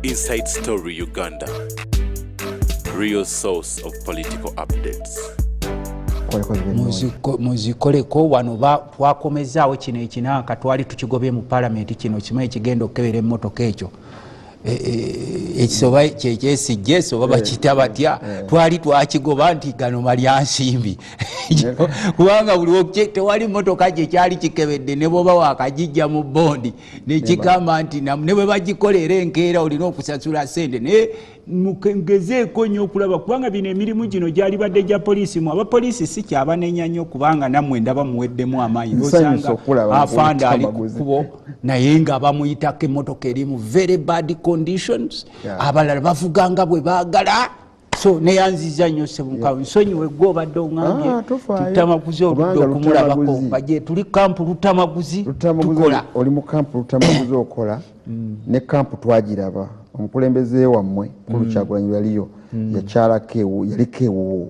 Inside Story Uganda, real source of political updates. Muzikoleko wano twakomezaawo kino ekinanka twali tukigobye mu palamenti kino kimu ekigenda okukebera emmotoka ekyo ekisoba kyekyesijje soba bakita batya twali twakigoba nti gano malyansimbi kubanga buli tewali mmotoka gye kyali kikebedde ne bwoba wakagijja mu bondi nekigamba nti ne bwe bagikolera enkeera olina okusasula sente naye mugezeeko nnyo okulaba kubanga bino emirimu gino gyali badde gya poliisi mu abapoliisi si kyabanenya nnyo kubanga nammwe ndaba muweddemu amaanyi osanga afanda ali ku kkubo naye nga bamuyitako emmotoka eri mu very bad conditions abalala bavuganga bwe baagala so neyanziza nnyo sebukawe nsonyiwe gwe obadde oŋambye tutamaguzi oludde okumulabako baje tuli kampu lutamaguzi tukola oli mu kampu lutamaguzi okola ne kampu twagiraba omukulembeze wammwe Kulukyagulanye yaliyo yakyalako yalikeewo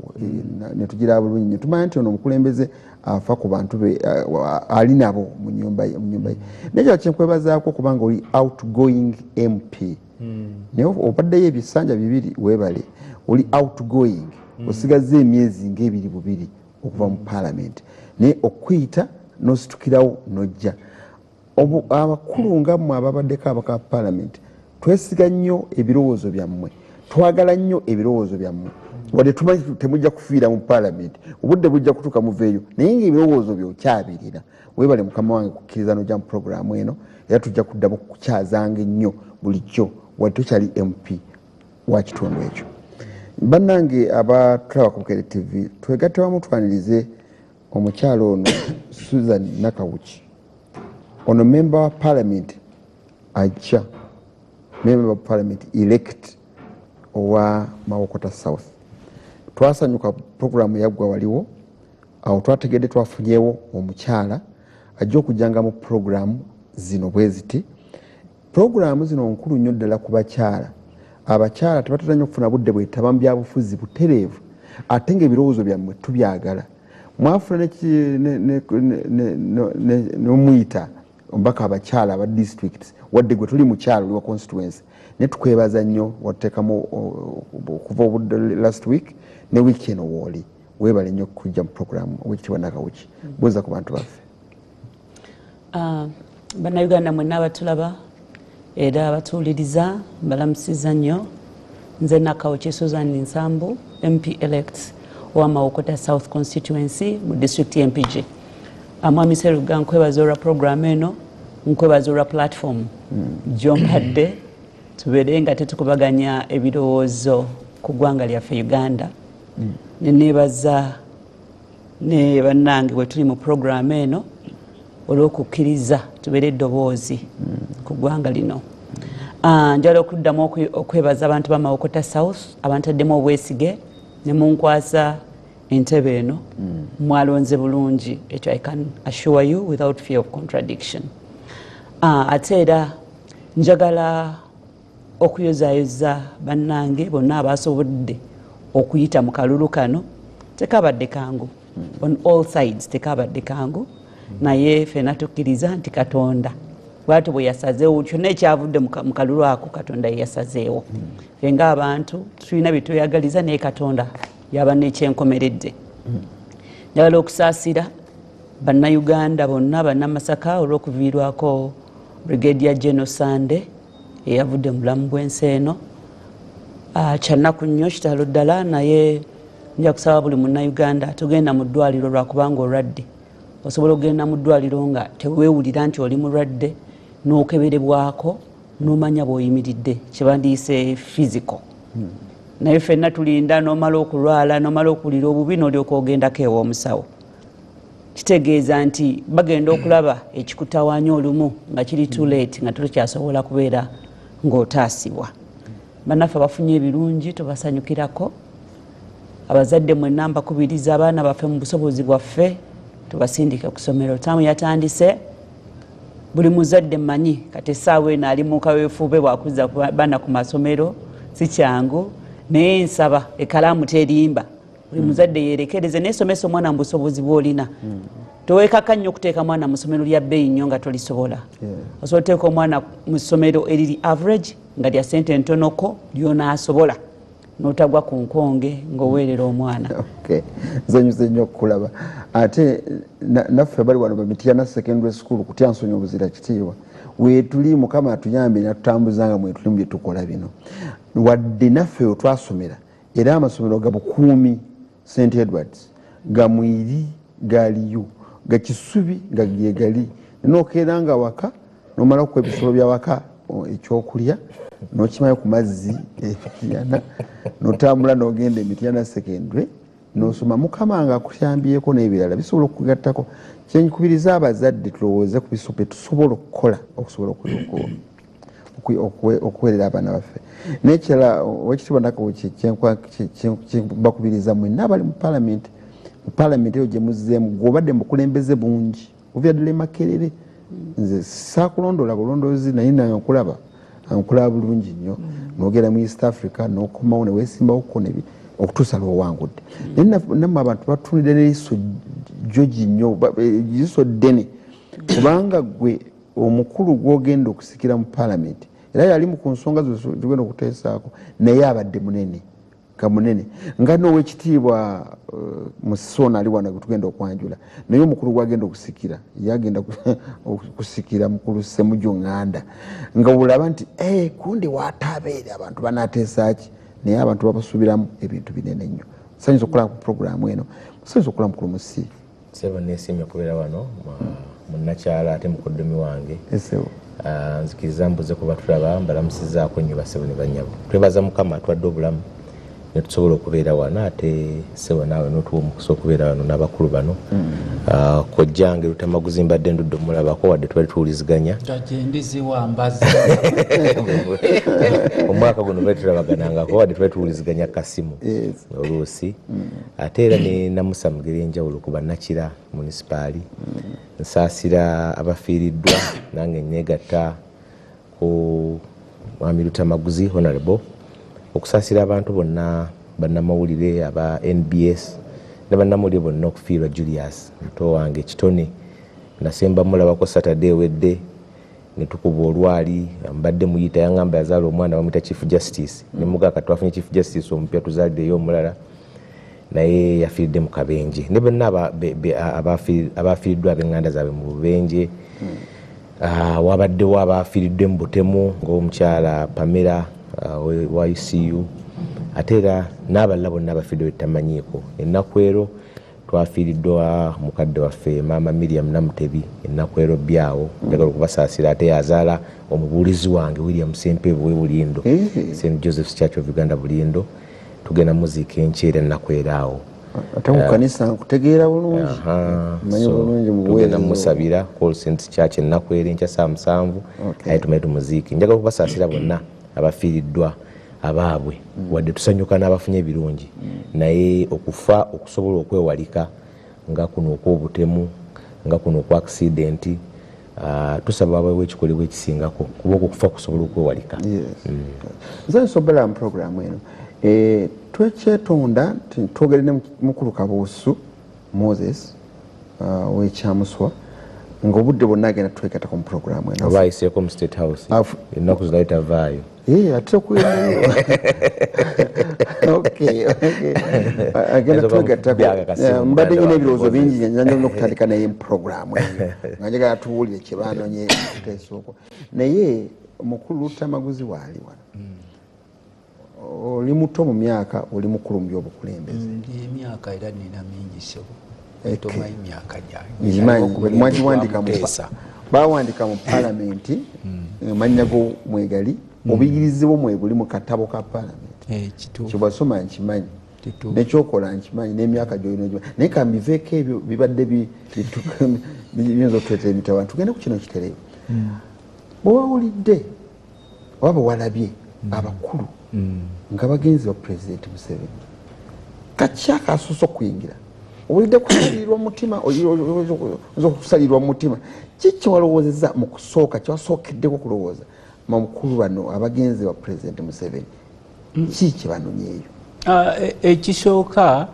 ne tugira bulungi ne tumanya nti ono omukulembeze afa ku bantu be ali nabo mu nyumba ye nekyo kyenkwebazaako kubanga oli outgoing MP naye obaddeyo ebisanja bibiri weebale oli outgoing osigaze emyezi ng'ebiri bubiri okuva mu parliament naye okuyita n'ositukirawo n'ojja abakulu nga mmwe ababaddeko abaka parliament twesiga nnyo ebirowoozo byammwe twagala nnyo ebirowoozo byammwe wadde tumanyi temujja kufiira mu parliament obudde bujja kutuuka muveeyo naye ng'ebirowoozo byo kyabirira weebale mukama wange kukkiriza n'ojja mu programu eno era tujja kuddamu kukyazanga ennyo bulijjo wadde tokyali MP wa kitundu ekyo bannange abatulaba ku Bukeere TV twegatte wamu twanirize omukyalo ono Susan Nakawuki ono member wa parliament ajja member of parliament elect owa Mawokota South twasanyuka programu yaggwa waliwo awo twategedde twafunyeewo omukyala ajja okujjanga mu programu zino bwe ziti programu zino nkulu nnyo ddala ku bakyala abakyala tebatera nnyo okufuna budde bwetaba mu byabufuzi butereevu ate ng'ebirowoozo byammwe tubyagala mwafuna n'omuyita omubaka abakyala aba districts wadde gwe tuli mukyalo oli wa constituency ne tukwebaza nnyo wateekamu okuva obudde last week ne wiiki eno wooli weebale nnyo okujja mu programu Oweekitiibwa Nakawuki buuza ku bantu baffe. Bannayuganda mwenna abatulaba era abatuwuliriza mbalamusiza nnyo nze Nakawuki Susan Nsambu MP elect owa Mawokota South constituency mu district MPG. Mwami Sseruga nkwebaza olwa programu eno nkwebaza olwa platform gyompadde tubeere nga tetukubaganya ebirowoozo ku ggwanga lyaffe Uganda neneebaza ne bannange bwe tuli mu programu eno olw'okukkiriza tubeere eddoboozi ku ggwanga lino. Njala okuddamu okwebaza abantu ba Mawokota South abantaddemu obwesige ne munkwasa entebe eno mwalonze bulungi ekyo I can assure you without fear of contradiction. Ate era njagala okuyozaayoza bannange bonna abasobodde okuyita mu kalulu kano tekabadde kangu on all sides tekabadde kangu naye ffenna tukkiriza nti Katonda bw'atyo bwe yasazeewo kyonna ekyavudde mu kalulu ako Katonda ye yasazeewo ffe ng'abantu tulina bye tweyagaliza naye Katonda yaba n'ekyenkomeredde. Njagala okusaasira bannayuganda bonna bannamasaka olw'okuviirwako Brigadier General Sande eyavudde mu bulamu bw'ensi eno kyannaku nnyo kitalo ddala naye nja kusaba buli munnayuganda tugenda mu ddwaliro lwakubanga olwadde osobola okugenda mu ddwaliro nga teweewulira nti oli mulwadde n'okeberebwako n'omanya bw'oyimiridde kyebandiise physical naye ffenna tulinda n'omala okulwala n'omala okuwulira obubi n'olyoka ogendako ew'omusawo kitegeeza nti bagenda okulaba ekikutawaanya olumu nga kiri too late nga tukyasobola kubeera ng'otaasibwa. Bannaffe bafunye ebirungi tubasanyukirako abazadde mwenna mbakubiriza abaana baffe mu busobozi bwaffe tubasindike ku ssomero taamu yatandise buli muzadde mmanyi kati essaawa eno ali mu kaweefube bwakuzza baana ku masomero si kyangu naye nsaba ekalaamu terimba buli muzadde yeerekereze n'esomesa omwana mu busobozi bw'olina towekaka nnyo okuteeka mwana mu ssomero lya bbeeyi nnyo nga tolisobola osobola oteeka omwana mu ssomero eriri average nga lya ssente ntonoko lyonaasobola n'otagwa ku nkonge ng'oweerera omwana. Nsanyuse nnyo okukulaba ate naffe bali wano Bamityana secondary school kutya Nsonyi Obuzira kitiibwa weetuli Mukama atuyambe natutambuzanga mwe tuli mu bye tukola bino wadde naffe otwasomera era amasomero ga Bukuumi St Edwards ga Mwiri galiyo ga Kisubi ga Gyegali n'okeera nga waka n'omala ku ebisolo bya waka ekyokulya n'okimayo ku mazzi Mityana n'otambula n'ogenda Mityana secondary n'osoma Mukama nga akuyambyeko n'ebirala bisobola okugattako kyenkubiriza abazadde tulowooze ku bisope tusobola okukola okusobola okuweerera abaana baffe n'ekirala Oweekitiibwa Nakawo kyembakubiriza mwenna abali mu paalamenti eyo gye muzzeemu gw'obadde mu bukulembeze bungi ovya ddala Makerere nze saakulondoola bulondoozi naye nange nkulaba bulungi nnyo n'ogenda mu East Africa n'okomawo ne weesimbawoko okutuusa lw'owangudde naye nammwe abantu batunidde n'eriiso jogi nnyo eriiso ddene kubanga gwe omukulu gw'ogenda okusikira mu paalamenti era yali ku nsonga zigenda okuteesaako naye abadde munene nga n'Oweekitiibwa Musona ali wano tugenda okwanjula naye omukulu gwagenda okusikira yagenda okusikira mukulu Ssemujju Nganda nga olaba nti kundi waatabeere abantu banaateesaki naye abantu babasuubiramu ebintu binene nnyo. Nsanyusa okukola ku puroguramu eno nsanyusa okukola mukulu Musi Sebo neesiimye okubeera wano munnakyala ate mukoddomi wange nzikiriza mbuze kuba tulaba mbalamusizaako nnyo basebo ne bannyabo twebaza Mukama atwadde obulamu ne tusobola okubeera wano ate Sebo naawe n'otuwa omukisa okubeera wano n'abakulu bano kojjange Lutamaguzi mbadde ndudde omulabako wadde twali tuwuliziganya omwaka guno bali tulabaganangako wadde twali tuwuliziganya kasimu oluusi ate era ne namusa mu ngeri enjawulo ku bannakira munisipaali nsaasira abafiiriddwa nange nneegatta ku Mwami Lutamaguzi Honorable okusaasira abantu bonna bannamawulire aba NBS ne bannamawulire bonna okufiirwa Julius muto wange kitone nasemba mulabako Saturday wedde ne tukuba olwali mbadde muyita yangamba yazaala omwana bamuyita Chief Justice ne mugaka twafunye Chief Justice omupya tuzaaliddeyo omulala naye yafiiridde mu kabenje ne bonna abafiiriddwa ab'enganda zaabwe mu bubenje wabaddewo abafiiriddwe mu Butemu ng'omukyala Pamela wa ICU ate era n'abalala bonna abafiiriddwe betamanyiiko ennaku ero twafiiriddwa mukadde waffe maama Miriam Namutebi ennaku ero byawo njagala okubasaasira ate yazaala omubuulizi wange William Sempeebu w'e Bulindo St Joseph's Church of Uganda Bulindo tugenda muziika enkyera ennaku eraawo ate mu kanisa nkutegeera bulungi manyi bulungi tugenda musabira Call Saints Church ennaku ero enkya saa 7 aye tumaye tumuziike njagala okubasaasira bonna abafiiriddwa abaabwe wadde tusanyuka n'abafunye ebirungi naye okufa okusobola okwewalika nga kuno okw'obutemu nga kuno okwa accidenti tusaba abawe ekikolebwa ekisingako kuba okufa kusobola okwewalika. Nze nsobera mu puroguramu eno twekyetonda twogere ne mukulu Kabuusu Moses w'ekyamuswa ng'obudde bonna agenda twegattako mu puroguramu eno oba ayiseeko mu State House ennaku zino tavaayo ate okwendayo agenda twegattako mbadde nyina ebirowoozo bingi njagala n'okutandika naye mu puroguramu eyo nga njagala tuwulire kye baanonye okuteesokwo naye omukulu Lutamaguzi waali wano oli muto mu myaka oli mukulu mu by'obukulembeze emyaka era nina mingi sebo tomanyi myaka bawandika mu paalamenti mannya go mwegali obuyigirizibwa mwe buli mu katabo ka paalamenti kyebwasoma nkimanyi nekyokola nkimanyi n'emyaka gyolina naye kambiveeko ebyo bibadde biyinza okutuleetera emitawaana tugende ku kino kitereyo bwewawulidde oba bwewalabye abakulu nga bagenzi ba Pulezidenti Museveni kaki akasoose okuyingira owulidde kusalirwa mutima okusalirwa mutima kiki walowoozezza mu kusooka kyewasookeddeko kulowooza mukulu bano abagenzi ba Pulezidenti Museveni kiki banonyeeyo ekisooka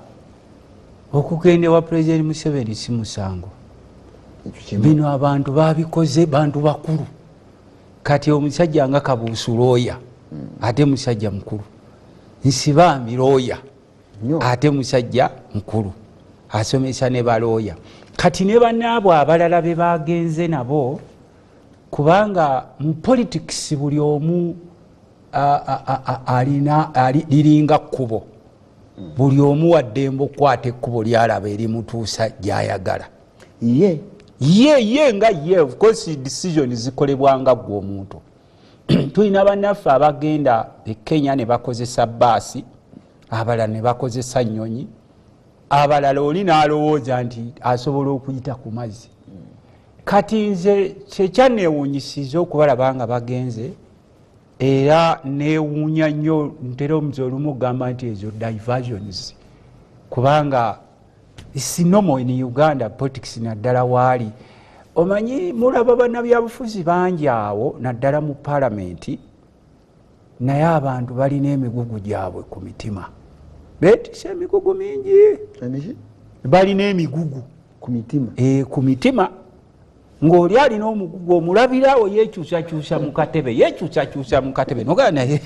okugenda wa Pulezidenti Museveni si musango bino abantu babikoze bantu bakulu kati omusajja nga Kabuusu looya ate musajja mukulu Nsibambi looya ate musajja mukulu asomesa ne balooya kati ne bannaabwe abalala be bagenze nabo kubanga mu politics buli omu liringa kkubo buli omu waddembe okukwata ekkubo lyalaba erimutuusa gyayagala ye nga ye of course decision zikolebwanga gwe omuntu tulina bannaffe abagenda e Kenya ne bakozesa baasi abalala ne bakozesa nnyonyi abalala oli n'alowooza nti asobola okuyita ku mazzi kati nze kyekyanneewuunyisiza okubalaba nga bagenze era neewuunya nnyo ntera omuzi olumu gamba nti ezo diversions kubanga sinomo in Uganda politics naddala waali omanyi mulaba bannabyabufuzi bangi awo naddala mu palamenti naye abantu balina emigugu gyabwe ku mitima beetisa emigugu mingi balina emigugu ku mitima ng'oli alina omugugu omulabirawo yekyusakyusa mu katebe nogala naye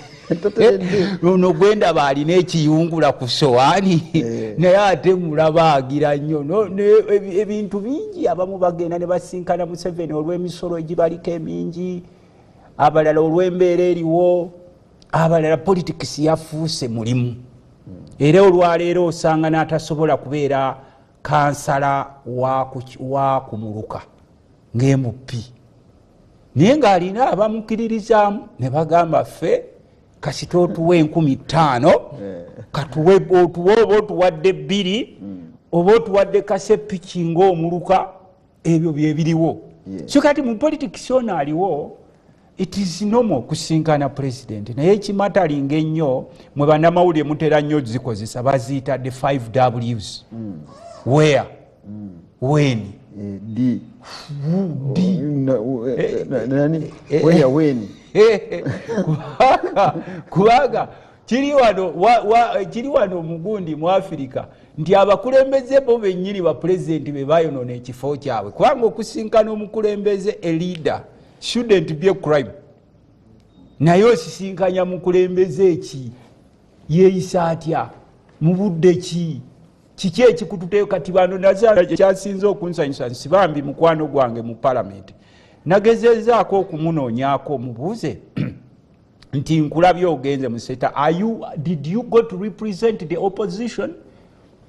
ono gwendaba alina ekiyungula ku sowaani naye ate mulaba agira nnyo ebintu bingi abamu bagenda ne basinkana Museveni olw'emisolo egibaliko emingi abalala olw'embeera eriwo abalala politics yafuuse mulimu era olwaleero osanga n'atasobola kubeera kansala wa kumuluka ng'MP naye ng'alina abamukiririzaamu ne bagamba ffe kasita otuwe 15,000 katuwe otuwe oba otuwadde 2 oba otuwadde kasepiki ng'omuluka ebyo bye biriwo so kati mu politics ono aliwo it is normal kusinkana president naye ekimatalinga ennyo mwe bannamawulire mutera nnyo zikozesa baziyita the 5 Ws where when kubanga kiri wano omugundi mu Afirika nti abakulembeze bo bennyini ba president be bayonoona ekifo kyabwe kubanga okusinkana omukulembeze a leader shouldn't be a crime naye osisinkanya mukulembeze eki yeeyisa atya mu budde ki kiki ekikututeyo kati bano nazaala kyasinze okunsanyusa Nsibambi mukwano gwange mu palamenti nagezezaako okumunoonyaako omubuuze nti nkulabye ogenze mu seta did you go to represent the opposition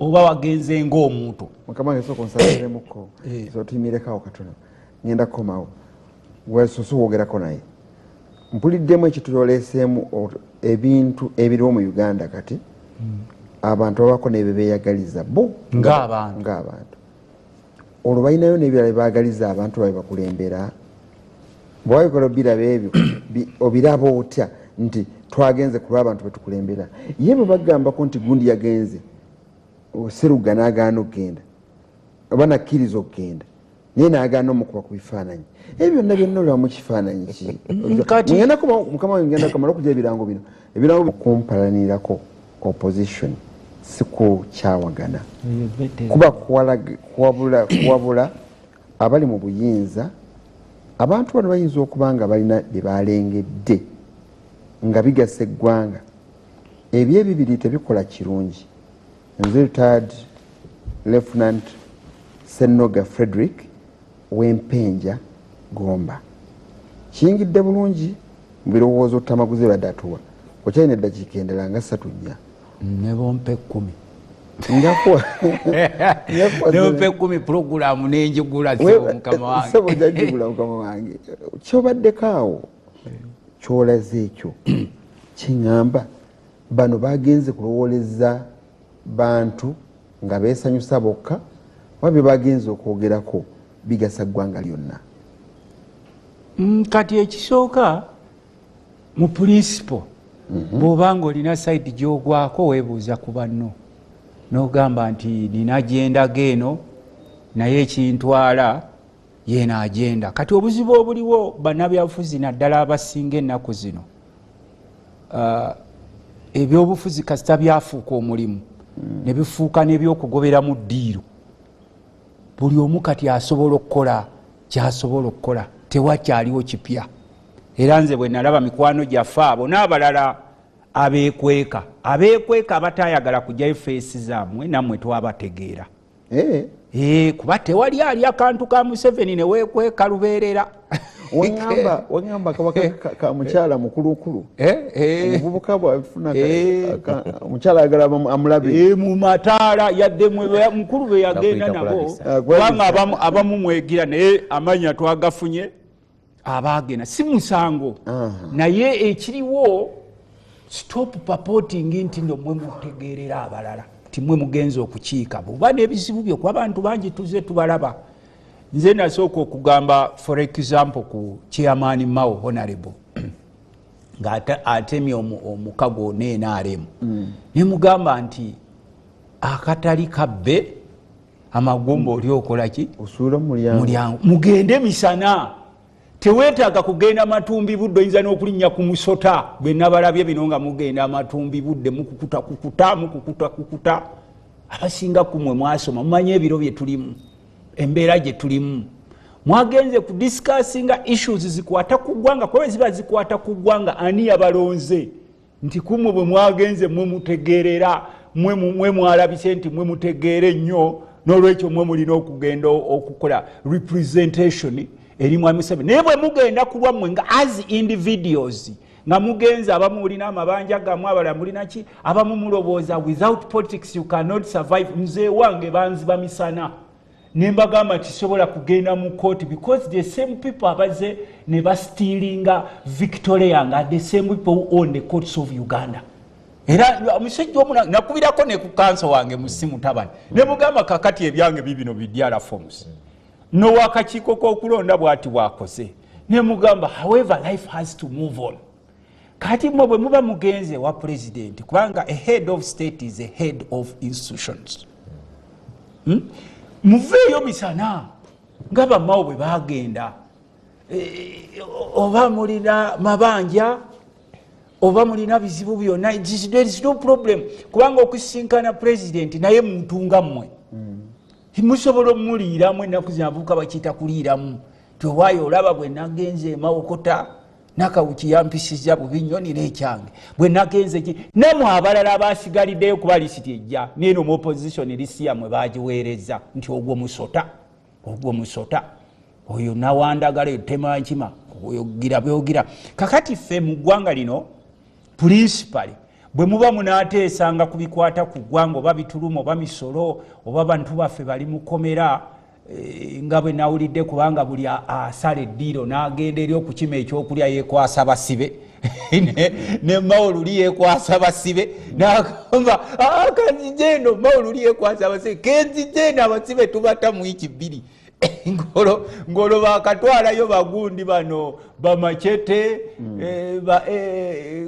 oba wagenze ng'omuntu mukama ngeso konsaleremukko so tuyimirekawo katono ngenda kukomawo wesoso wogerako naye mpuliddemu ekituloleseemu ebintu ebiriwo mu Uganda kati abantu babako nebyo beeyagaliza bo ng'abantu olwo balinayo n'ebirala bebaagaliza abantu babe bakulembera bwabikola biraba ebyo obiraba otya nti twagenze ku lw'abantu betukulembera ye bwe bagambako nti gundi yagenze Seruga n'agaana okugenda oba nakkiriza okugenda naye n'agaana omukuba ku bifaananyi ebyo byonna byonna olaba mu kifaananyi ki mukama ngenda kamala okugya ebirango bino ebirango kumpalanirako opposition si kukyawagana kuba kuwabula abali mu buyinza abantu bano bayinza okuba nga balina bye balengedde nga bigasa eggwanga ebyo ebibiri tebikola kirungi nze retired Lieutenant Senoga Frederick w'Empenja Gomba kiyingidde bulungi mu birowoozo tamaguze badatuwa okyalina eddakiika endala nga 3 nnya ne bompe 10 nebompe 10 program nenjigula sebo jagigula mukama wange kyobaddekaawo kyolaze ekyo kiŋŋamba bano bagenze kulowooleza bantu nga beesanyusa bokka wabye bagenze okwogerako bigasa ggwanga lyonna kati ekisooka mu principle bw'obanga olina side gy'ogwako weebuuza ku banno n'ogamba nti nina agenda geeno naye ekintwala yeena agenda kati obuzibu obuliwo bannabyabufuzi naddala abasinga ennaku zino ebyobufuzi kasita byafuuka omulimu ne bifuuka n'ebyokugoberamu ddiiro buli omu kati asobola okukola kyasobola okukola, tewakyaliwo kipya. Era nze bwe nalaba mikwano gyaffe abo n'abalala abeekweka abatayagala kujjayo feesi zammwe, nammwe twabategeera. Kuba tewali ali akantu ka Museveni ne weekweka lubeerera. Wangamba kabaka ka mukyala mukulukulu omuvubuka bwafuna omukyala ayagala amulabe mu mataala yadde mukulu be yagenda nabo, kubanga abamu mwegira naye amanya twagafunye abagenda si musango. Naye ekiriwo stop purporting nti nno mwe mutegeerera abalala timwe mugenza okukiika buba n'ebizibu byo kuba abantu bangi tuze tubalaba. Nze nasooka okugamba for example ku chairman Mao Honorable ng'atemye omukago n'NRM ne mugamba nti akatali kabbe amagumba oli okola ki osuula mulyango mugende misana, teweetaaga kugenda matumbi budde. Oyinza n'okulinnya ku musota bwe nabalabye bino nga mugenda matumbi budde mukukuta. Abasinga kumwe mwasoma mumanye ebiro bye tulimu, embeera gye tulimu. Mwagenze ku discussinga issues zikwata ku ggwanga, kuba ziba zikwata ku ggwanga ani yabalonze nti kumwe bwe mwagenze mwe mutegeerera, mwe mwalabise nti mwe mutegeere nnyo, n'olwekyo mwe mulina okugenda okukola representation eri mwami Museveni. Naye bwe mugenda ku lwammwe nga as individuals nga mugenza abamu mulina amabanja gammwe, abalala mulina ki, abamu mulowooza without politics you cannot survive. Nze wange banziba misana nembagamba tisobola kugenda mu court because the same people abaze ne bastealinga Victoria nga the same people who own the courts of Uganda. Era omusajja omuna nakubirako ne ku kanso wange musimu tabani ne mugamba kakati ebyange bibino bidyala forms no wakakiiko k'okulonda bwati bwakoze ne mugamba however life has to move on. Kati mwe bwe muba mugenze wa president kubanga a head of state is a head of institutions. Muveeyo misana nga bamaawo bwe bagenda oba mulina mabanja oba mulina bizibu byonna, there is no problem kubanga okusisinkana president naye muntu nga mmwe musobola omuliiramu ennaku zinavubuka bakiyita kuliiramu. Tewaayo olaba bwe nagenze Mawokota nakawuki yampisiza bubi nnyo nina ekyange bwe nagenze ki namwe abalala abasigaliddeyo kuba lisiti ejja neeno mu opposition lisiya mwe bagiweereza nti ogwo musota oyo nawandagala etema nkima oyogira byogira. Kakati ffe mu ggwanga lino principally bwe muba munaateesanga ku bikwata ku ggwanga oba bitulumu oba misolo oba bantu baffe bali mukomera nga bwe nawulidde kubanga buli asala eddiiro n'agenda eri okukima ekyokulya yeekwasa basibe ne Mao luli yeekwasa basibe n'agamba kanzijeno Mao luli yeekwasa basibe kenzijeno abasibe tubata mu wiki bbiri ngolo bakatwalayo bagundi bano bamachete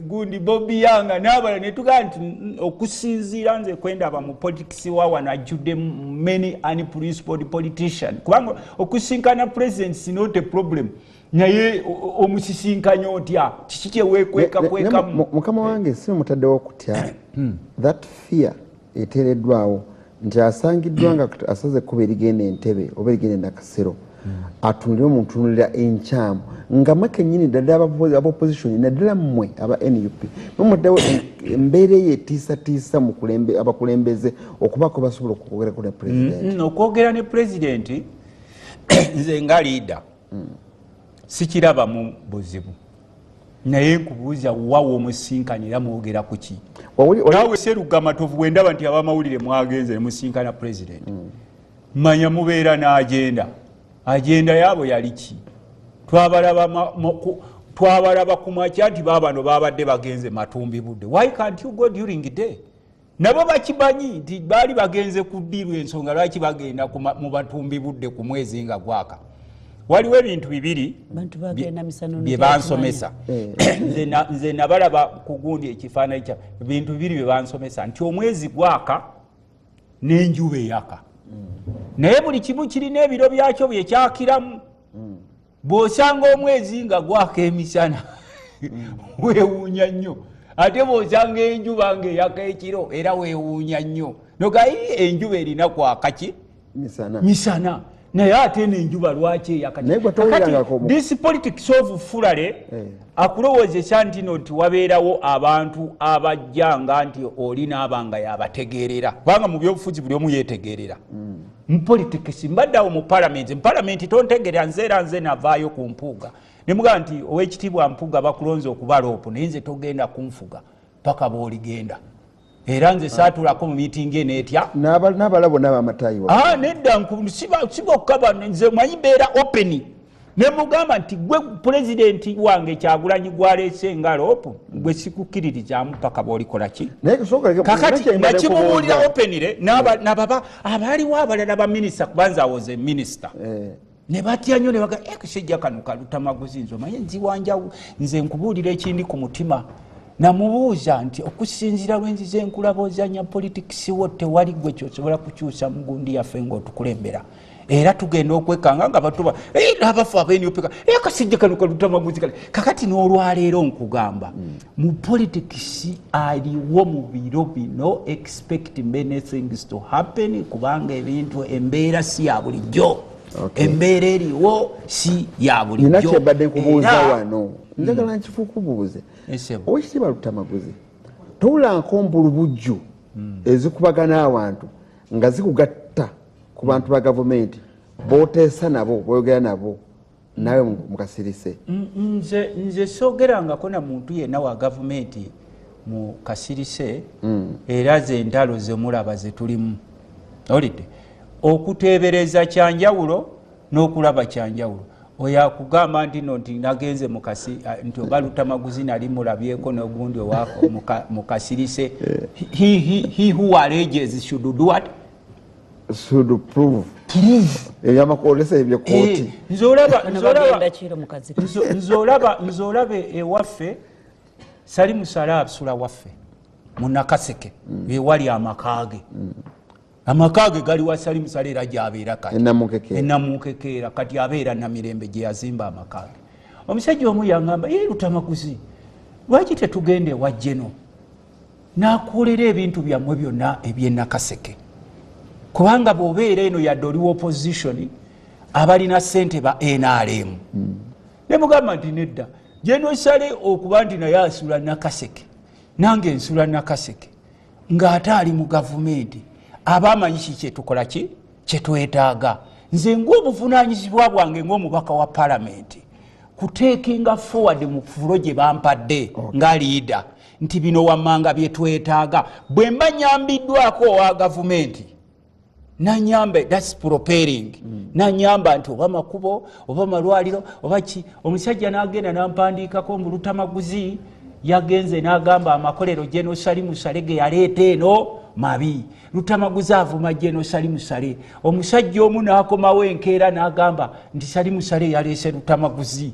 gundi Bobby Yanga n'abala ne tugaa nti okusinziira nze kwendaba mu politics wawana ajjudde many unprincipled politician kubanga okusinkana president is not a problem. Naye omusisinkanya otya kiki kyeweekweka mukama wange si mutaddewo okutya that fear eteereddwawo nti asangiddwa nga asaze kuba erigenda entebe oba erigenda nakasero atunulire omuntunulira enkyamu nga mwekennyini ddala abopposition naddala mmwe aba NUP nomuddawo embeera yetiisatiisa abakulembeze okubaako basobola okwogerako ne president. Okwogera ne president nze nga liida sikiraba mu buzibu naye nkubuuza wawo omusinkanira mwogera ku ki? Naawe Seruggamatovu wendaba nti abamawulire mwagenze ne musinkana president manya mubeera n'agenda yaabo yali ki? Twabalaba ku makya nti baabano babadde bagenze matumbi budde. Why can't you go during the day? Nabo bakimanyi nti baali bagenze kuddirwa ensonga lwaki bagenda mu batumbi budde ku mwezi nga gwaka. Waliwo ebintu bibiri bye bansomesa nze nabalaba ku gundi ekifaananyi kya bintu bibiri bye bansomesa nti omwezi gwaka n'enjuba eyaka naye buli kimu kirina ebiro byakyo byekyakiramu. Bw'osanga omwezi nga gwaka emisana weewuunya nnyo ate bw'osanga enjuba ng'eyaka ekiro era weewuunya nnyo nogayi enjuba erina kwaka ki? Misana. naye ate n'enjuba lwaki this politics of fulale akulowoozesa nti wabeerawo abantu abajjanga nti oli n'abanga yabategeerera kubanga mu byobufuzi buli omu yeetegeerera mu politics mbaddeawo mu palamenti tontegeera nze navaayo ku mpuuga ne mugamba nti ow'ekitiibwa Mpuuga bakulonze okuba loopu naye nze togenda kunfuga paka bw'oligenda era nze saatulako mu miitingi eno etya n'abalabo n'abamatayi nedda siba okukaba nze manyi beera openi ne mugamba nti gwe pulezidenti wange Kyagulanyi gwaleese nga loopu gwe sikukkiririzaamu paka bw'olikola ki kakati nakimubuulira openire n'ababa abaaliwo abalala baminisita kubanza awoze minisita ne batya nnyo ne baga ekisejja kano kalutamaguzi nze omanye nziwanjawo nze nkubuulira ekindi ku mutima namubuuza nti okusinziira lwenzize enkulaba ozanya politics wo tewali gwe kyosobola kukyusa mu gundi yaffe ng'otukulembera era tugenda okwekanga nga batuba abafu abenyopeka akasejja kano kalutamaguzi kale kakati n'olwaleero nkugamba mu politics aliwo mu biro bino expect many things to happen kubanga ebintu embeera si ya bulijjo embeera eriwo si ya bulijjo nina kyebadde nkubuuza wano njagala nkifuukubuuze owekitiibwa Lutamaguzi towula nkombulubujju ezikubagana abantu nga zikugatta ku bantu ba gavumenti booteesa nabo boyogera nabo nawe mukasirise nze soogerangako na muntu yenna wa gavumenti mu kasirise era ze entalo zemulaba zetulimu olidde okuteebereza kyanjawulo n'okulaba kyanjawulo oyo akugamba nti nagenze mukasi nti oba Lutamaguzi nali mulabyeko n'ogundi owako mukasirise he who alleges should do what should prove eyamakolesa ebyekooti nzolaba ewaffe Salimu Sale asula waffe mu Nakaseke ewali amakage amakage gali wa Salimu Sale era gy'abeera kati ennamunkekeera kati abeera Namirembe gye yazimba amakage omusajja omu yaŋŋamba Lutamaguzi lwaki tetugende wa Jeno n'akolera ebintu byammwe byonna eby'Enakaseke kubanga bw'obeera eno yadde oli opposition abalina ssente ba NRM ne mugamba nti nedda Jeno Sale okuba nti naye asula Nakaseke nange nsula Nakaseke ng'ate ali mu gavumenti abamanyi ki kyetukola ki kyetwetaaga nze ng'obuvunaanyizibwa bwange ng'omubaka wa palamenti kuteekinga forward mu fulo gye bampadde nga liida nti bino wammanga byetwetaaga bwe mba nyambiddwako owa gavumenti nanyamba that's preparing nanyamba nti oba makubo oba malwaliro oba ki omusajja n'agenda n'ampandiikako mu Lutamaguzi yagenze n'agamba amakolero Jeno Salimu Sale ge yaleeta eno mabi Lutamaguzi avuma Jeno Salimu Sale omusajja omu n'akomawo enkeera n'agamba nti Salimu Sale yaleese Lutamaguzi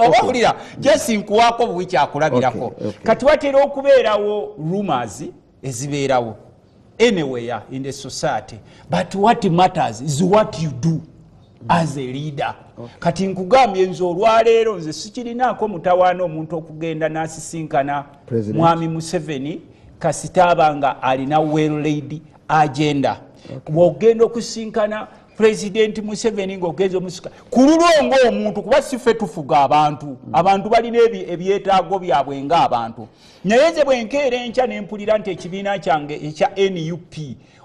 obawulira jesinkuwaako buwi kyakulabirako kati watera okubeerawo rumors ezibeerawo anywhere in the society but what matters is what you do as a leader kati nkugambye nze olwaleero nze sikirinaako mutawaana omuntu okugenda n'asisinkana mwami Museveni kasita abanga alina well laid agenda bw'ogenda okusinkana President Museveni ng'ogenza omusika kululongo omuntu kuba siffe tufuga abantu balina ebyetaago byabwe ng'abantu naye nze bwenkeera enkya ne mpulira nti ekibiina kyange ekya NUP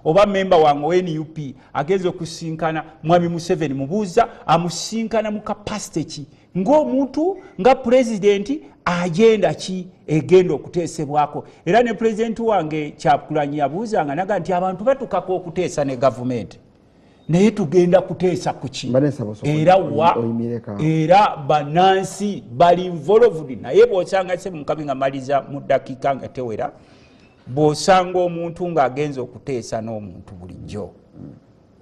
oba memba wange wa NUP agenza okusinkana mwami Museveni mubuuza amusinkana mu kapasite ki ng'omuntu nga pulezidenti agenda ki egenda okuteesebwako era ne pulezidenti wange Kyagulanyi yabuuzanga naga nti abantu batukako okuteesa ne gavumenti naye tugenda kuteesa kuki era banansi bali involved naye bw'osanga se mukabi nga maliza mu ddakiika nga tewera bw'osanga omuntu ng'agenza okuteesa n'omuntu bulijjo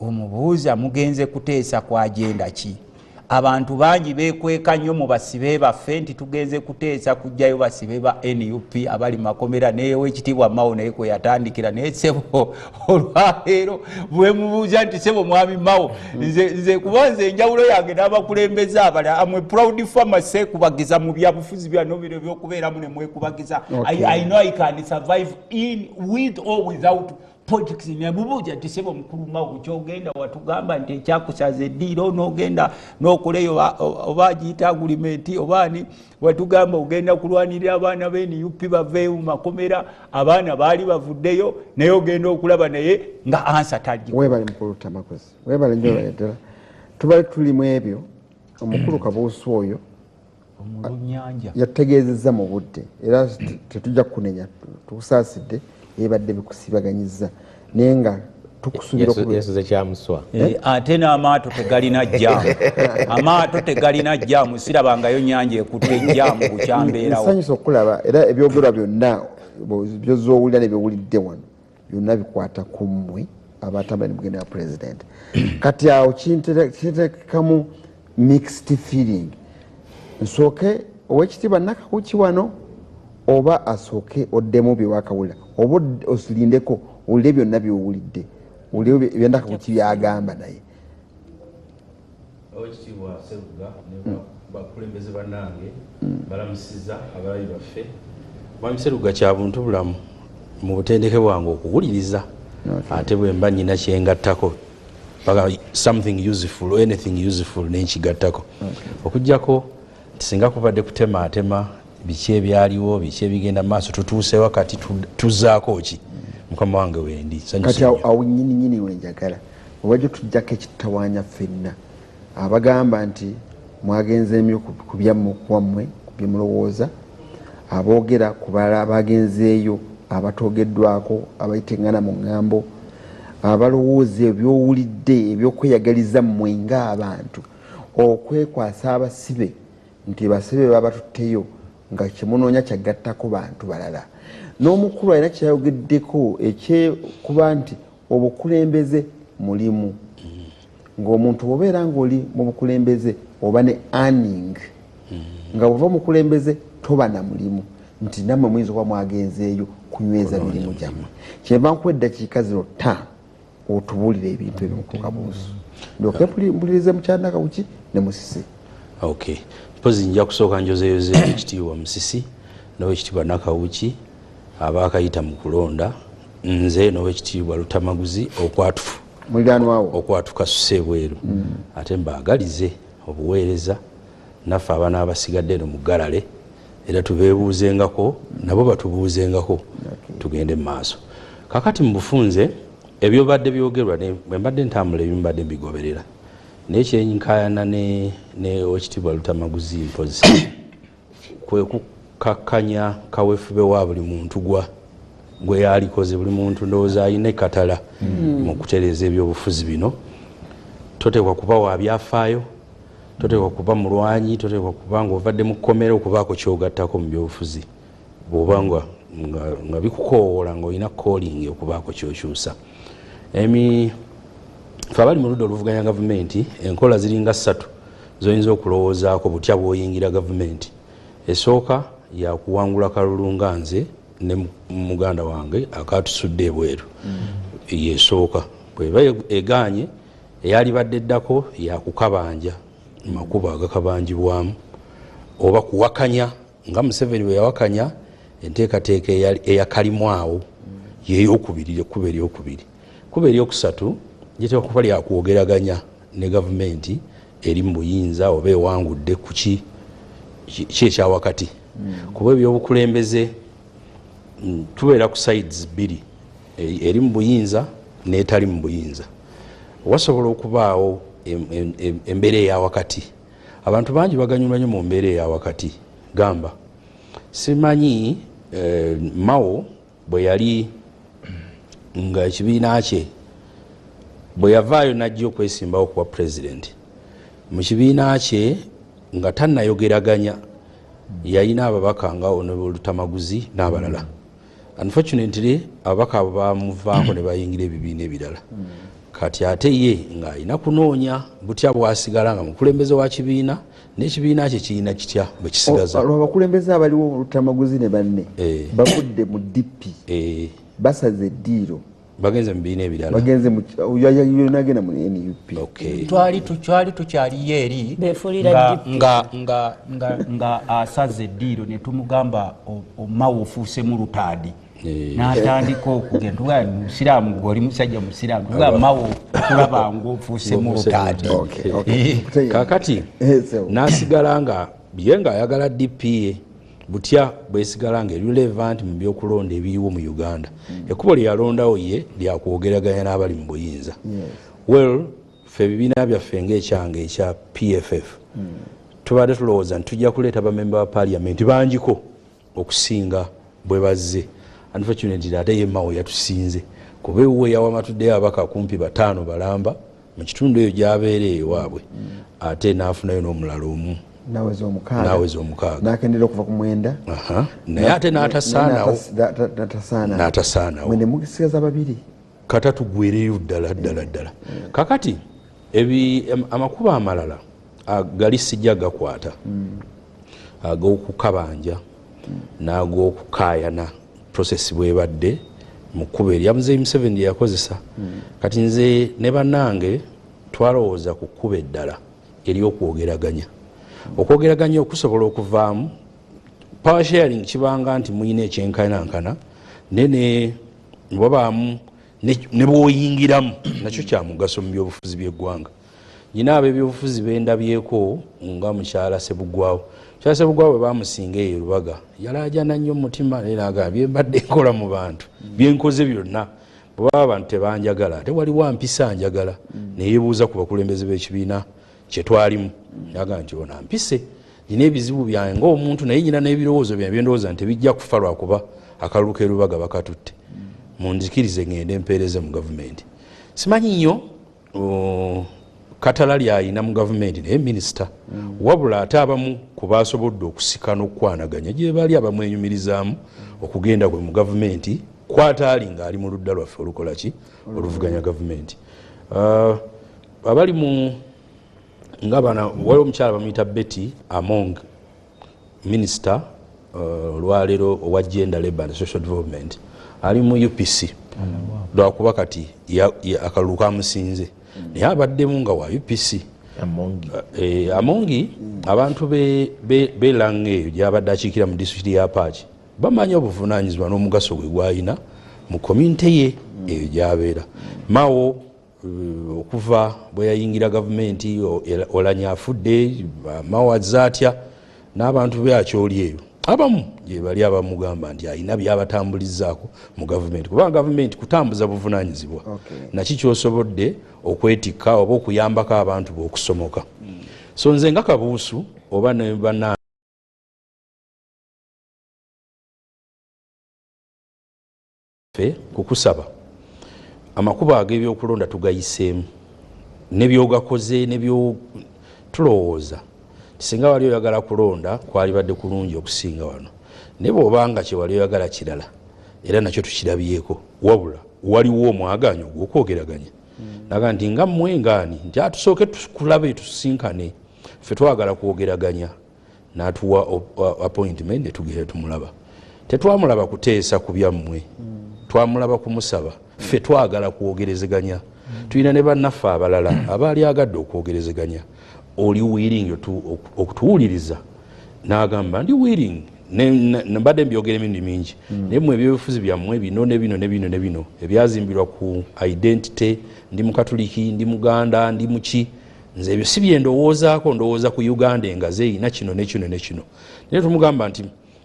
omubuuza mugenze kuteesa ku agenda ki abantu bangi beekweka nnyo mu basibe baffe nti tugenze kuteesa kujjayo basibe ba NUP abali makomera n'Oweekitiibwa Mao naye kwe yatandikira naye ssebo olwaleero bwe mubuuza nti ssebo mwami Mao nze kuba nze enjawulo yange n'abakulembeze abalala amwe proud farmer seekubagiza mu byabufuzi byano bino by'okubeeramu ne mwekubagiza I know I can survive in with or without politics nebubuuza nti sebo mukulu Mawu kyogenda watugamba nti ekyakusaza eddiiro n'ogenda n'okoleyo oba giyita agulimenti obaani watugamba ogenda kulwanirira abaana b'NUP baveeyo mu makomera abaana baali bavuddeyo naye ogenda okulaba naye nga ansa tali. Weebale mukulu Tamakozi, weebale nnyo ddala. Tubali tulimu ebyo omukulu Kabuusu oyo omulunnyanja yategeezezza mu budde era tetujja kunenya tukusaasidde ebadde bikusibaganyizza naye nga tukusubira yesuze kyamuswa ate n'amaato tegalina jjaamu amaato tegalina jjaamu sirabangayo nnyanja ekutte ejjaamu bukyambeerawo. Nsanyusa okulaba era ebyogerwa byonna byozoowulira nebyowulidde wano byonna bikwata ku mmwe abatambula ne mugenda wa president. Kati awo kinteekamu mixed feeling. Nsooke owekitiibwa Nakawuki wano oba asooke oddemu bye wakawulira oba osilindeko owulire byonna byowulidde owulire bye Nakawuki byagamba naye. Owekitiibwa Sseruga ne bakulembeze bannange balamusiza abalabi baffe. Mwami Sseruga kya buntu bulamu mu butendeke bwange okuwuliriza ate bwe mba nnina kyengattako paka something useful anything useful nenkigattako okujjako singa kubadde kutematema biki ebyaliwo biki ebigenda maaso tutuuse wakati tuzaako ki mukama wange wendi. Kati awo nnyini wenjagala obajja tujjako ekitawaanya ffenna abagamba nti mwagenzeemyo ku byammwe ku byemulowooza aboogera ku balala abagenzeeyo abatogeddwako abayitengana mu ŋŋambo abalowooza ebyowulidde ebyokweyagaliza mmwe ng'abantu okwekwasa abasibe nti basibe babatutteyo nga kyemunoonya kyagattako bantu balala. N'omukulu alina kyayogeddeko ekyekuba nti obukulembeze mulimu ng'omuntu obeera ng'oli mu bukulembeze oba ne earning nga bwova mukulembeze toba na mulimu nti nammwe muyinza okuba mwagenzeeyo kunyweza mirimu gyammwe. Kyenva nkuwa eddakiika 05 otubuulira ebintu ebyo mukulu Kabuusu ndyoke mpulirize mukyala Nakawuki ne Musisi. Okay, mpozi nja kusooka njozeyoze ekitiibwa Musisi n'owekitiibwa Nakawuki abaakayita mu kulonda nze n'owekitiibwa Lutamaguzi okwatufu muliraanwawo okwatukasusa ebweru ate mbaagalize obuweereza naffe abaana abasigadde eno mu Galale era tubeebuuzengako nabo batubuuzengako tugende mu maaso. Kakati mu bufunze ebyo badde byogerwa bwe mbadde ntambula ebyo mbadde mbigoberera naye kyenkaayana ne owekitiibwa Lutamaguzi mpozi kwe kukakkanya kaweefube wa buli muntu gwe yalikoze buli muntu ndowooza alina ekkatala mu kutereeza ebyobufuzi bino. Toteekwa kuba wa byafaayo, toteekwa kuba mulwanyi, toteekwa kuba ng'ovadde mu kkomera okubaako kyogattako mu byobufuzi bw'oba nga bikukoowoola ng'olina calling okubaako kyokyusa. Ffe abali mu ludda oluvuganya gavumenti enkola ziringa 3 zoyinza okulowoozaako butya bw'oyingira gavumenti. Esooka yakuwangula kalulu nga nze ne muganda wange akatusudde ebweru yesooka bweba egaanye eyalibadde eddako yakukabanja makubo agakabanjibwamu oba kuwakanya nga Museveni bwe yawakanya enteekateeka eyakalimwawo yeyokubiri ekkuba eryokubiri. Kuba eryokusatu giteekwa kuba lyakwogeraganya ne gavumenti eri mu buyinza oba ewangudde ku ki ekyawakati kuba ebyobukulembeze tubeera ku sides bbiri eri mu buyinza n'etali mu buyinza. Wasobola okubaawo embeera eyawakati. Abantu bangi baganyulwa nnyo mu mbeera eyawakati. Gamba simanyi Mao bwe yali nga ekibiina kye bwe yavaayo n'ajja okwesimbawo kuba pulezidenti mu kibiina kye nga tannayogeraganya yalina ababaka nga Honorable Lutamaguzi n'abalala. Unfortunately ababaka abo bamuvaako ne bayingira ebibiina ebirala. Kati ate ye ng'alina kunoonya butya bwasigala nga mukulembeze wa kibiina n'ekibiina kye kirina kitya bwe kisigaza. Abakulembeze abaliwo Lutamaguzi ne banne bavudde mu DP basaze eddiiro bagenze mu bibiina ebirala bagenze nagenda mu NUP. twali tukyaliyo eri nga asaze eddiiro ne tumugamba Mao ofuuse mu lutaadi n'atandika okugenda tugaa musiraamu gwe oli musajja musiraamu tugaa mawo tulaba ng'ofuuse mu lutaati kakati n'asigala nga ye ng'ayagala DPA butya bwesigala nga relevant mu byokulonda ebiriwo mu Uganda ekkubo lye yalondawo ye lyakwogeraganya n'abali mu buyinza well ffe ebibiina byaffe ng'ekyange ekya PFF tubadde tulowooza nti tujja kuleeta bamemba ba parliament bangiko okusinga bwe bazze unfortunately ate ye Mao yatusinze kuba ewuwe yawamatuddeyo abaka kumpi 5 balamba mu kitundu eyo gy'abeera ewaabwe ate n'afunayo n'omulala omu naweza omukaaga nakendera okuva ku 9 naye ate n'atasaanawo mwene mugisigaza babiri kata tugwereyo ddala kakati amakubo amalala gali sijja gakwata ag'okukabanja n'ag'okukaayana process bwebadde mu kkubo erya Muzeeyi Museveni yakozesa kati nze ne bannange twalowooza ku kkubo eddala ery'okwogeraganya okusobola okuvaamu power sharing kibanga nti muyina ekyenkanankana ne wabaamu ne bw'oyingiramu nakyo kya mugaso mu byobufuzi by'eggwanga nyina ab'ebyobufuzi bendabyeko nga mukyala Sebugwawo bwe bamusinga eyo Lubaga yalaajana nnyo mutima neraga byembadde nkola mu bantu byenkoze byonna bwe baba abantu tebanjagala ate waliwo mpisa njagala neyebuuza ku bakulembeze b'ekibiina kye twalimu yaga nti ona mpise nina ebizibu byange ng'omuntu naye nyina n'ebirowoozo byange byendowooza nti bijja kufa lwakuba akalulu k'e Lubaga bakatutte munzikirize ngende mpeereze mu gavumenti simanyi nnyo katala lyayina mu gavumenti naye minisita wabula ate abamu ku baasobodde okusika n'okukwanaganya gye bali abamwenyumirizaamu okugenda kwe mu gavumenti kwataali ng'ali mu ludda lwaffe olukola ki oluvuganya gavumenti abali mu nga bana waliwo omukyala bamuyita Betty Among minisita olwaleero owa gender labour and social development ali mu UPC lwakuba kati akalulu kamusinze naye abaddemu nga wa UPC Amongi abantu belanga eyo gyabadde akiikira mu disitulikiti ya Pachi bamanyi obuvunaanyizibwa n'omugaso gwe gwalina mu komyunite ye eyo gy'abeera Mao okuva bwe yayingira gavumenti olanya afudde Mao azze atya n'abantu be akyoli eyo abamu gye bali abamugamba nti alina byabatambulizaako mu gavumenti kubanga gavumenti kutambuza buvunaanyizibwa naki kyosobodde okwetikka oba okuyambako abantu b'okusomoka so nze nga Kabuusu oba ne bannange kukusaba amakubo ag'ebyokulonda tugayiseemu nebyogakoze nebyo tulowooza singa wali oyagala kulonda kwalibadde kulungi okusinga wano naye bw'obanga kye wali oyagala kirala era nakyo tukirabyeko wabula waliwo omwagaanyi ogw'okwogeraganya naga nti nga mmwengaani nti atusooke tukulabe tusinkane ffe twagala kwogeraganya n'atuwa appointment ne tugenda tumulaba tetwamulaba kuteesa ku byammwe twamulaba kumusaba ffe twagala kwogerezeganya tulina ne bannaffe abalala abaali agadde okwogerezeganya oli willing okutuwuliriza n'agamba ndi willing mbadde mbyogera emirundi mingi naye mu ebyobufuzi byammwe bino ne bino ebyazimbirwa ku identity ndi mukatuliki ndi muganda ndi muki nze ebyo si byendowoozaako ndowooza ku Uganda engazi eyina kino ne kino naye tumugamba nti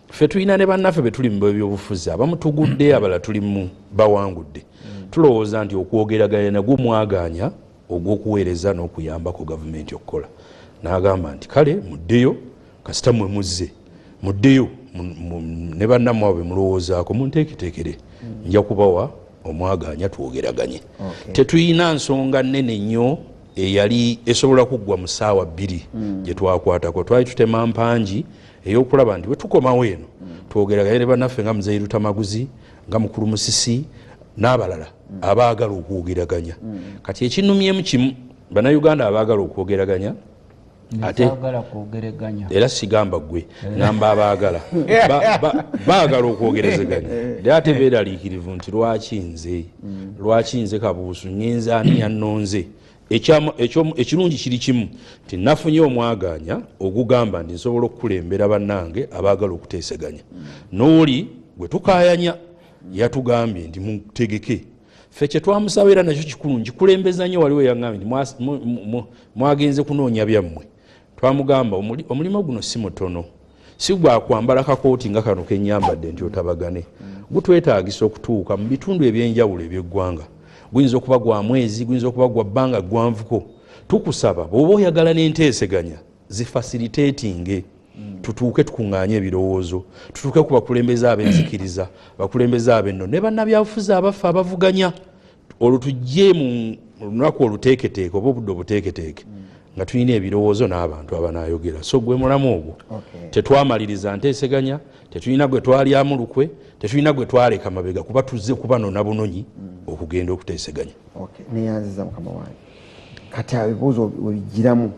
ffe tulina ne bannaffe be tuli mu byobufuzi abamu tugudde abala tuli mu bawangudde tulowooza nti okwogeraganya nagwo mwagaanya ogw'okuweereza n'okuyambako gavumenti okukola n'agamba nti kale muddeyo kasita mwe muzze muddeyo ne bannammwe abo be mulowoozaako munteeketeekere nja kubawa omwagaanya twogeraganye tetuyina nsonga nnene nnyo eyali esobola kuggwa mu ssaawa 2 gye twakwatako twali tutema mpangi ey'okulaba nti bwe tukomawo eno twogeraganye ne bannaffe nga Muzeeyi Lutamaguzi nga Mukulu Musisi n'abalala abaagala okwogeraganya kati ekinnumyemu kimu bannayuganda abaagala okwogeraganya ate era sigamba gwe ngamba abaagala baagala okwogerezeganya naye ate beeraliikirivu nti lwaki nze Kabuusu ngenza ani yannonze ekirungi kiri kimu nti nafunye omwagaanya ogugamba nti nsobola okukulembera bannange abaagala okuteeseganya n'oli gwe tukaayanya yatugambye nti mutegeke ffe kye twamusaba era nakyo kikulu nkikulembeza nnyo waliwo yangambye nti mwagenze kunoonya byammwe twamugamba omulimu guno si mutono si gwakwambala kakooti nga kano kenyambadde nti otabagane gutwetaagisa okutuuka mu bitundu ebyenjawulo ebyeggwanga guyinza okuba gwa mwezi guyinza okuba gwa bbanga ggwanvuko tukusaba bw'oba oyagala n'enteeseganya zifasiriteetinge tutuuke tukuŋŋaanye ebirowoozo tutuuke ku bakulembeze ab'enzikiriza bakulembeze ab'enno ne bannabyabufuzi abaffe abavuganya olwo tujje mu lunaku oluteeketeeke oba obudde obuteeketeeke nga tulina ebirowoozo n'abantu abanaayogera so gwe mulamu ogwo tetwamaliriza nteeseganya tetulina gwe twalyamu lukwe tetulina gwe twaleka mabega kuba tuzze kuba nona bunonyi okugenda okuteeseganya neyanziza mukama wange kati ebibuuzo webigiramu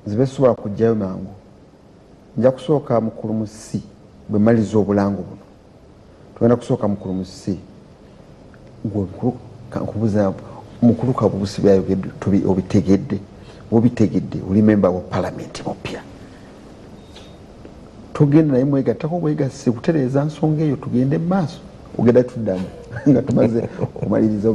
zibe sobola kujjayo mangu nja kusooka mukulu mu C bwe maliriza obulango buno tugenda kusooka mukulu mu C gwe mukulu kankubuza mukulu kabubusi byayogedde obitegedde oli memba wa palamenti mupya tugenda naye mwegattako bwegasse kutereeza nsonga eyo tugende mu maaso ogenda tuddamu nga tumaze okumaliriza